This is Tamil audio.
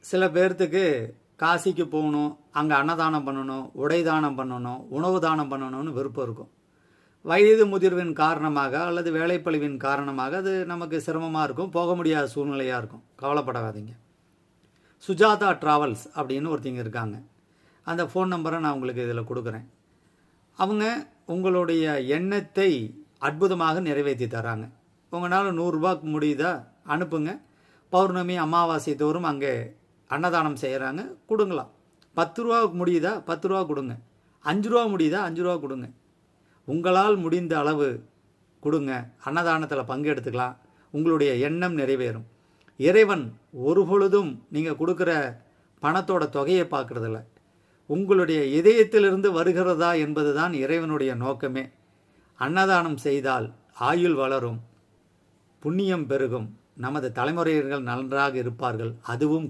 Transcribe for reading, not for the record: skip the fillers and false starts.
சில பேர்த்துக்கு காசிக்கு போகணும், அங்கே அன்னதானம் பண்ணணும், உடை தானம் பண்ணணும், உணவு தானம் பண்ணணும்னு விருப்பம் இருக்கும். வயது முதிர்வின் காரணமாக அல்லது வேலைப்பழிவின் காரணமாக அது நமக்கு சிரமமாக இருக்கும், போக முடியாத சூழ்நிலையாக இருக்கும். கவலைப்படாதீங்க. சுஜாதா ட்ராவல்ஸ் அப்படின்னு ஒருத்தங்க இருக்காங்க. அந்த ஃபோன் நம்பரை நான் உங்களுக்கு இதில் கொடுக்குறேன். அவங்க உங்களுடைய எண்ணத்தை அற்புதமாக நிறைவேற்றி தராங்க. உங்களால் 100 ரூபாய்க்கு முடியுதா அனுப்புங்க. பௌர்ணமி அமாவாசை தோறும் அங்கே அன்னதானம் செய்கிறாங்க, கொடுங்களாம். 10 ரூபாவுக்கு முடியுதா 10 ரூபா கொடுங்க. 5 ரூபா முடியுதா 5 ரூபா கொடுங்க. உங்களால் முடிந்த அளவு கொடுங்க. அன்னதானத்தில் பங்கெடுத்துக்கலாம். உங்களுடைய எண்ணம் நிறைவேறும். இறைவன் ஒரு பொழுதும் நீங்கள் கொடுக்குற பணத்தோட தொகையை பார்க்குறதில்ல, உங்களுடைய இதயத்திலிருந்து வருகிறதா என்பது தான் இறைவனுடைய நோக்கமே. அன்னதானம் செய்தால் ஆயுள் வளரும், புண்ணியம் பெருகும், நமது தலைமுறையினர்கள் நன்றாக இருப்பார்கள், அதுவும்